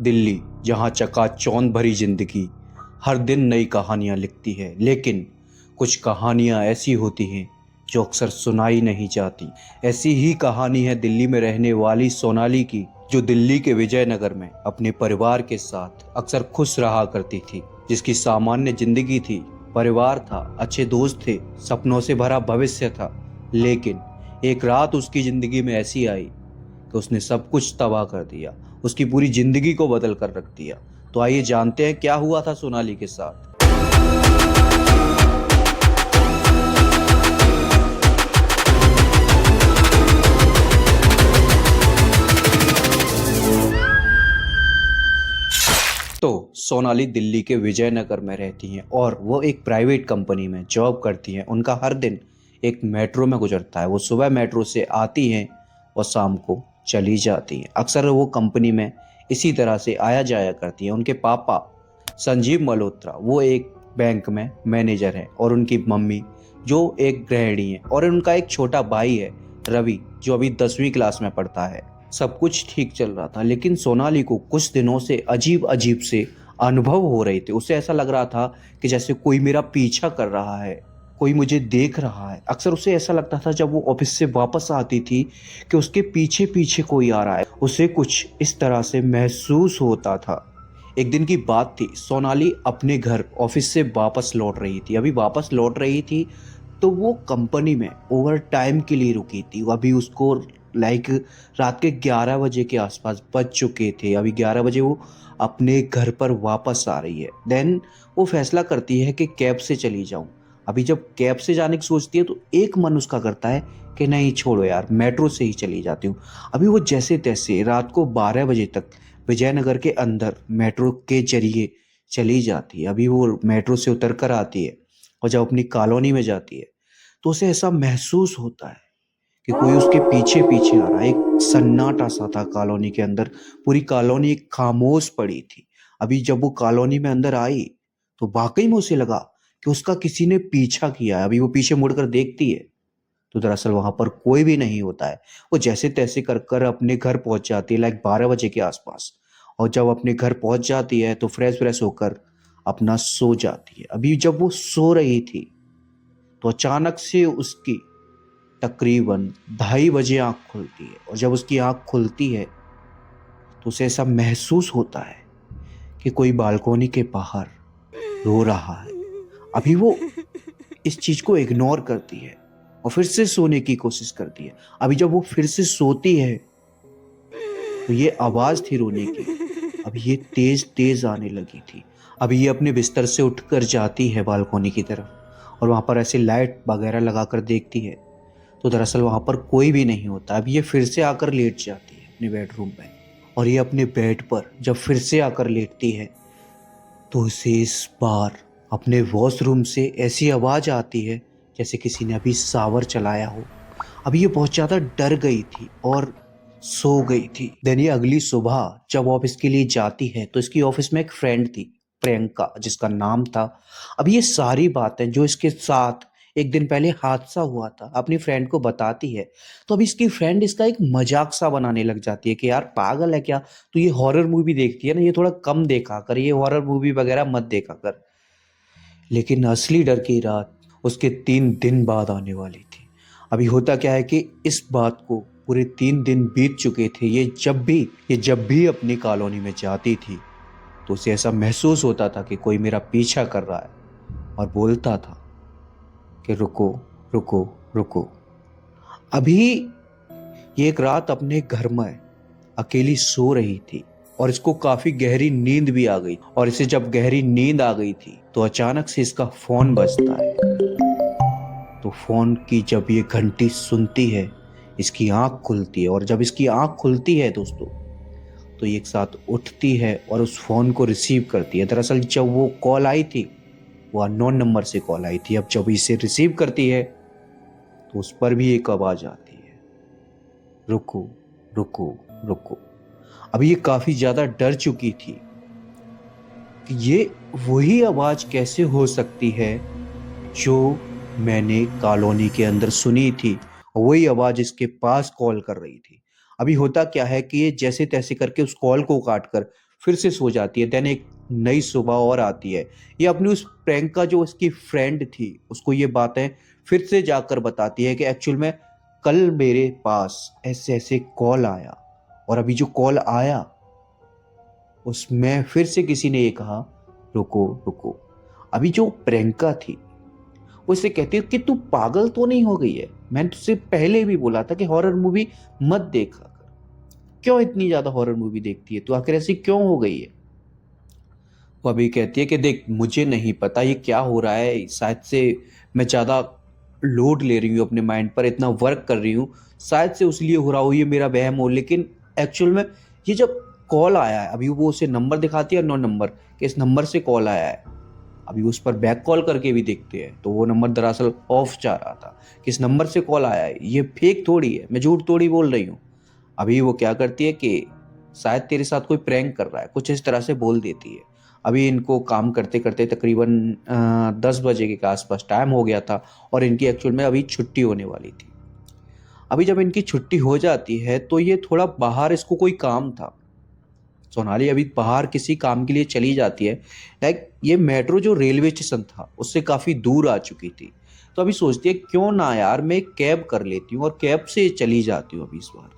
दिल्ली, जहाँ चकाचौंध भरी जिंदगी हर दिन नई कहानियाँ लिखती है, लेकिन कुछ कहानियाँ ऐसी होती हैं जो अक्सर सुनाई नहीं जाती। ऐसी ही कहानी है दिल्ली में रहने वाली सोनाली की, जो दिल्ली के विजयनगर में अपने परिवार के साथ अक्सर खुश रहा करती थी, जिसकी सामान्य जिंदगी थी, परिवार था, अच्छे दोस्त थे, सपनों से भरा भविष्य था। लेकिन एक रात उसकी जिंदगी में ऐसी आई कि उसने सब कुछ तबाह कर दिया, उसकी पूरी जिंदगी को बदल कर रख दिया। तो आइए जानते हैं क्या हुआ था सोनाली के साथ। तो सोनाली दिल्ली के विजयनगर में रहती हैं और वो एक प्राइवेट कंपनी में जॉब करती हैं। उनका हर दिन एक मेट्रो में गुजरता है। वो सुबह मेट्रो से आती हैं और शाम को चली जाती हैं। अक्सर वो कंपनी में इसी तरह से आया जाया करती हैं। उनके पापा संजीव मल्होत्रा वो एक बैंक में मैनेजर हैं और उनकी मम्मी जो एक गृहिणी है, और उनका एक छोटा भाई है रवि, जो अभी 10वीं क्लास में पढ़ता है। सब कुछ ठीक चल रहा था, लेकिन सोनाली को कुछ दिनों से अजीब अजीब से अनुभव हो रहे थे। उसे ऐसा लग रहा था कि जैसे कोई मेरा पीछा कर रहा है, कोई मुझे देख रहा है। अक्सर उसे ऐसा लगता था जब वो ऑफिस से वापस आती थी कि उसके पीछे पीछे कोई आ रहा है। उसे कुछ इस तरह से महसूस होता था। एक दिन की बात थी, सोनाली अपने घर ऑफिस से वापस लौट रही थी। अभी वापस लौट रही थी तो वो कंपनी में ओवर टाइम के लिए रुकी थी। अभी उसको रात के 11 बजे के आसपास बज चुके थे। अभी 11 बजे वो अपने घर पर वापस आ रही है। देन वो फैसला करती है कि कैब से चली जाऊं। अभी जब कैब से जाने की सोचती है तो एक मन उसका करता है कि नहीं छोड़ो यार, मेट्रो से ही चली जाती हूँ। अभी वो जैसे तैसे रात को 12 बजे तक विजयनगर के अंदर मेट्रो के जरिए चली जाती है। अभी वो मेट्रो से उतर कर आती है और जब अपनी कॉलोनी में जाती है तो उसे ऐसा महसूस होता है कि कोई उसके पीछे पीछे आ रहा है। एक सन्नाटा सा था कॉलोनी के अंदर। पूरी कॉलोनी खामोश पड़ी थी। अभी जब वो कॉलोनी में अंदर आई तो वाकई में उसे लगा कि उसका किसी ने पीछा किया है। अभी वो पीछे मुड़कर देखती है तो दरअसल वहां पर कोई भी नहीं होता है। वो जैसे तैसे कर कर अपने घर पहुंच जाती है 12 बजे के आसपास। और जब अपने घर पहुंच जाती है तो फ्रेश फ्रेश होकर अपना सो जाती है। अभी जब वो सो रही थी तो अचानक से उसकी तकरीबन 2:30 बजे आंख खुलती है। और जब उसकी आंख खुलती है तो उसे ऐसा महसूस होता है कि कोई बालकोनी के बाहर रो रहा है। अभी वो इस चीज को इग्नोर करती है और फिर से सोने की कोशिश करती है। अभी जब वो फिर से सोती है तो ये आवाज थी रोने की, अभी ये तेज तेज आने लगी थी। अभी ये अपने बिस्तर से उठकर जाती है बालकोनी की तरफ और वहां पर ऐसे लाइट वगैरह लगाकर देखती है तो दरअसल वहां पर कोई भी नहीं होता। अब ये फिर से आकर लेट जाती है अपने बेडरूम में। और ये अपने बेड पर जब फिर से आकर लेटती है तो उसे इस बार अपने वॉशरूम से ऐसी आवाज आती है जैसे किसी ने अभी शावर चलाया हो। अभी ये बहुत ज्यादा डर गई थी और सो गई थी। देन ये अगली सुबह जब ऑफिस के लिए जाती है तो इसकी ऑफिस में एक फ्रेंड थी, प्रियंका जिसका नाम था। अब ये सारी बातें जो इसके साथ एक दिन पहले हादसा हुआ था अपनी फ्रेंड को बताती है। तो अब इसकी फ्रेंड इसका एक मजाक सा बनाने लग जाती है कि यार पागल है क्या, तो ये हॉरर मूवी देखती है ना, ये थोड़ा कम देखा कर, ये हॉरर मूवी वगैरह मत देखा कर। लेकिन असली डर की रात उसके 3 दिन बाद आने वाली थी। अभी होता क्या है कि इस बात को पूरे 3 दिन बीत चुके थे। ये जब भी अपनी कॉलोनी में जाती थी तो उसे ऐसा महसूस होता था कि कोई मेरा पीछा कर रहा है और बोलता था कि रुको, रुको, रुको। अभी ये एक रात अपने घर में अकेली सो रही थी और इसको काफी गहरी नींद भी आ गई। और इसे जब गहरी नींद आ गई थी तो अचानक से इसका फोन बजता है। तो फोन की जब ये घंटी सुनती है इसकी आंख खुलती है। और जब इसकी आंख खुलती है दोस्तों तो ये एक साथ उठती है और उस फोन को रिसीव करती है। दरअसल जब वो कॉल आई थी वो अननोन नंबर से कॉल आई थी। अब जब इसे रिसीव करती है तो उस पर भी एक आवाज आती है, रुको, रुको, रुको। अब ये काफी ज्यादा डर चुकी थी कि ये वही आवाज कैसे हो सकती है जो मैंने कॉलोनी के अंदर सुनी थी, और वही आवाज इसके पास कॉल कर रही थी। अभी होता क्या है कि ये जैसे तैसे करके उस कॉल को काट कर फिर से सो जाती है। देन एक नई सुबह और आती है। ये अपनी उस प्रैंक का जो उसकी फ्रेंड थी उसको ये बातें फिर से जाकर बताती है कि एक्चुअल में कल मेरे पास ऐसे ऐसे कॉल आया, और अभी जो कॉल आया उसमें फिर से किसी ने ये कहा, रुको रुको। अभी जो प्रियंका थी वो इससे कहती है कि तू पागल तो नहीं हो गई है, मैंने तुझसे पहले भी बोला था कि हॉरर मूवी मत देखा कर, क्यों इतनी ज्यादा हॉरर मूवी देखती है तू, आखिर ऐसी क्यों हो गई है। वो अभी कहती है कि देख मुझे नहीं पता ये क्या हो रहा है, शायद से मैं ज़्यादा लोड ले रही हूँ अपने माइंड पर, इतना वर्क कर रही हूँ, शायद से उसलिए हो रहा हो, ये मेरा वहम हो। लेकिन एक्चुअल में ये जब कॉल आया है, अभी वो उसे नंबर दिखाती है, 9 नंबर कि इस नंबर से कॉल आया है। अभी उस पर बैक कॉल करके भी देखते हैं तो वो नंबर दरअसल ऑफ जा रहा था कि इस नंबर से कॉल आया है, ये फेक थोड़ी है, मैं झूठ थोड़ी बोल रही हूँ। अभी वो क्या करती है कि शायद तेरे साथ कोई प्रैंक कर रहा है, कुछ इस तरह से बोल देती है। अभी इनको काम करते करते तकरीबन 10 बजे के आसपास टाइम हो गया था, और इनकी एक्चुअल में अभी छुट्टी होने वाली थी। अभी जब इनकी छुट्टी हो जाती है तो ये थोड़ा बाहर, इसको कोई काम था, सोनाली अभी बाहर किसी काम के लिए चली जाती है। लाइक ये मेट्रो जो रेलवे स्टेशन था उससे काफ़ी दूर आ चुकी थी, तो अभी सोचती है क्यों ना यार मैं एक कैब कर लेती हूँ और कैब से चली जाती हूँ अभी इस बार।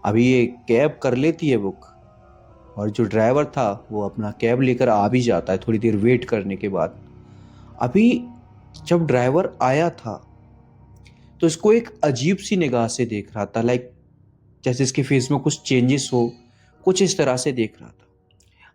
अभी ये कैब कर लेती है बुक, और जो ड्राइवर था वो अपना कैब लेकर आ भी जाता है थोड़ी देर वेट करने के बाद। अभी जब ड्राइवर आया था तो इसको एक अजीब सी निगाह से देख रहा था, लाइक जैसे इसके फेस में कुछ चेंजेस हो, कुछ इस तरह से देख रहा था।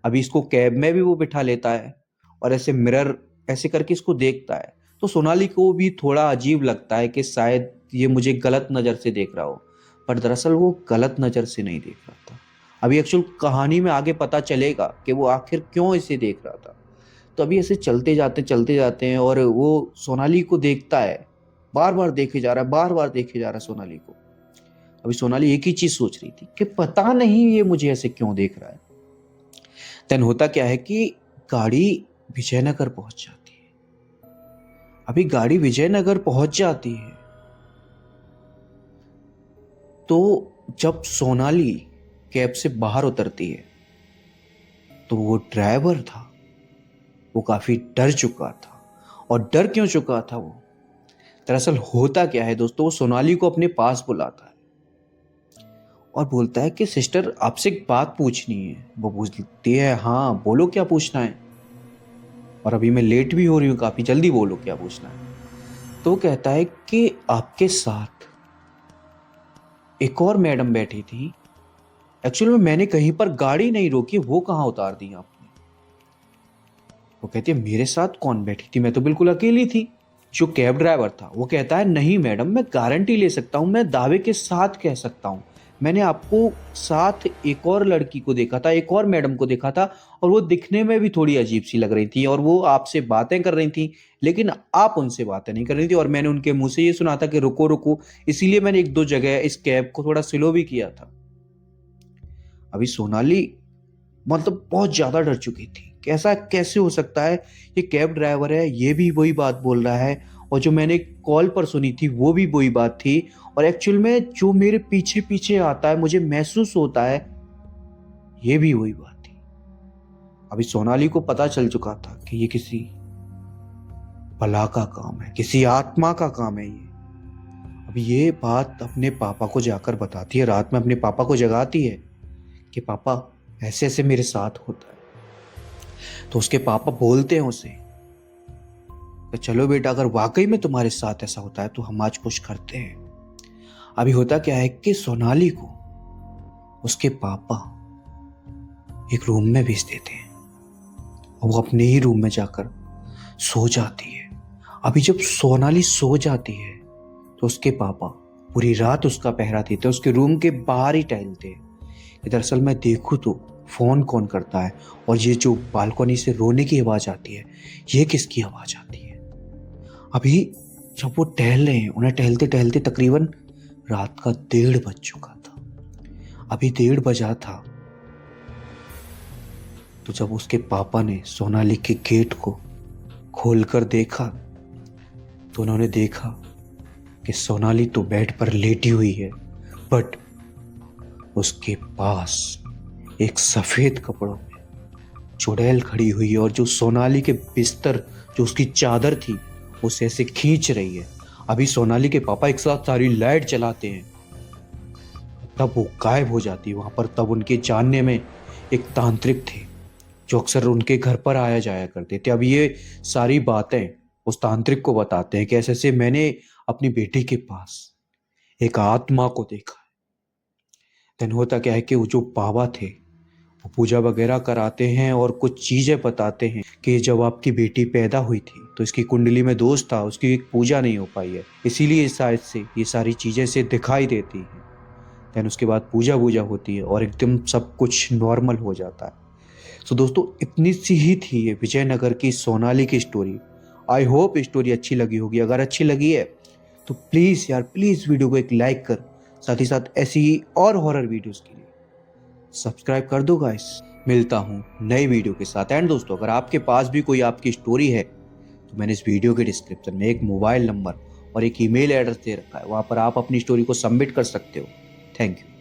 अभी इसको कैब में भी वो बिठा लेता है और ऐसे मिरर ऐसे करके इसको देखता है, तो सोनाली को भी थोड़ा अजीब लगता है कि शायद ये मुझे गलत नज़र से देख रहा हो, पर दरअसल वो गलत नज़र से नहीं देख रहा था। अभी एक्चुअल कहानी में आगे पता चलेगा कि वो आखिर क्यों इसे देख रहा था। तो अभी ऐसे चलते जाते हैं और वो सोनाली को देखता है, बार बार देखे जा रहा है, बार बार देखे जा रहा है सोनाली को। अभी सोनाली एक ही चीज सोच रही थी कि पता नहीं ये मुझे ऐसे क्यों देख रहा है। देन होता क्या है कि गाड़ी विजयनगर पहुंच जाती है। अभी गाड़ी विजयनगर पहुंच जाती है तो जब सोनाली कैब से बाहर उतरती है तो वो ड्राइवर था वो काफी डर चुका था। और डर क्यों चुका था वो, दरअसल होता क्या है दोस्तों, वो सोनाली को अपने पास बुलाता है और बोलता है कि सिस्टर आपसे एक बात पूछनी है। वो पूछती है हाँ बोलो क्या पूछना है, और अभी मैं लेट भी हो रही हूँ काफी, जल्दी बोलो क्या पूछना है। तो वो कहता है कि आपके साथ एक और मैडम बैठी थी, एक्चुअली में मैंने कहीं पर गाड़ी नहीं रोकी, वो कहाँ उतार दी आपने। वो कहती है मेरे साथ कौन बैठी थी, मैं तो बिल्कुल अकेली थी। जो कैब ड्राइवर था वो कहता है नहीं मैडम, मैं गारंटी ले सकता हूँ, मैं दावे के साथ कह सकता हूँ, मैंने आपको साथ एक और लड़की को देखा था, एक और मैडम को देखा था, और वो दिखने में भी थोड़ी अजीब सी लग रही थी, और वो आपसे बातें कर रही थी लेकिन आप उनसे बातें नहीं कर रही थी, और मैंने उनके मुंह से ये सुना था कि रुको रुको, इसीलिए मैंने एक दो जगह इस कैब को थोड़ा स्लो भी किया था। अभी सोनाली मतलब बहुत ज्यादा डर चुकी थी कि ऐसा कैसे हो सकता है, ये कैब ड्राइवर है, ये भी वही बात बोल रहा है, और जो मैंने कॉल पर सुनी थी वो भी वही बात थी, और एक्चुअल में जो मेरे पीछे पीछे आता है मुझे महसूस होता है ये भी वही बात थी। अभी सोनाली को पता चल चुका था कि ये किसी बला का काम है, किसी आत्मा का काम है ये। अभी ये बात अपने पापा को जाकर बताती है, रात में अपने पापा को जगाती है कि पापा ऐसे ऐसे मेरे साथ होता है। तो उसके पापा बोलते हैं उसे कि चलो बेटा, अगर वाकई में तुम्हारे साथ ऐसा होता है तो हम आज कुछ करते हैं। अभी होता क्या है कि सोनाली को उसके पापा एक रूम में भेज देते हैं और वो अपने ही रूम में जाकर सो जाती है। अभी जब सोनाली सो जाती है तो उसके पापा पूरी रात उसका पहरा देते हैं, उसके रूम के बाहर ही टहलते हैं कि दरअसल मैं देखूं तो फोन कौन करता है, और ये जो बालकनी से रोने की आवाज आती है ये किसकी आवाज आती है। अभी जब वो टहल रहे हैं, उन्हें टहलते टहलते तकरीबन रात का 1:30 बज चुका था। अभी 1:30 बजा था तो जब उसके पापा ने सोनाली के गेट को खोलकर देखा तो उन्होंने देखा कि सोनाली तो बेड पर लेटी हुई है, बट उसके पास एक सफेद कपड़ों में चुड़ैल खड़ी हुई है और जो सोनाली के बिस्तर, जो उसकी चादर थी, उसे ऐसे खींच रही है। अभी सोनाली के पापा एक साथ सारी लाइट चलाते हैं, तब वो गायब हो जाती है वहां पर। तब उनके जानने में एक तांत्रिक थे जो अक्सर उनके घर पर आया जाया करते थे। अब ये सारी बातें उस तांत्रिक को बताते हैं कि ऐसे ऐसे मैंने अपनी बेटी के पास एक आत्मा को देखा। देन होता क्या है कि वो जो बाबा थे वो पूजा वगैरह कराते हैं और कुछ चीजें बताते हैं कि जब आपकी बेटी पैदा हुई थी तो इसकी कुंडली में दोष था, उसकी एक पूजा नहीं हो पाई है, इसीलिए शायद से ये सारी चीजें से दिखाई देती हैं। देन उसके बाद पूजा वूजा होती है और एकदम सब कुछ नॉर्मल हो जाता है। सो दोस्तों, इतनी सी ही थी ये विजयनगर की सोनाली की स्टोरी। आई होप स्टोरी अच्छी लगी होगी। अगर अच्छी लगी है तो प्लीज़ यार, प्लीज़ वीडियो को एक लाइक कर, साथ ही साथ ऐसी ही और हॉरर वीडियोस के लिए सब्सक्राइब कर दो गाइस। मिलता हूँ नई वीडियो के साथ। एंड दोस्तों, अगर आपके पास भी कोई आपकी स्टोरी है तो मैंने इस वीडियो के डिस्क्रिप्शन में एक मोबाइल नंबर और एक ईमेल एड्रेस दे रखा है, वहाँ पर आप अपनी स्टोरी को सबमिट कर सकते हो। Thank you.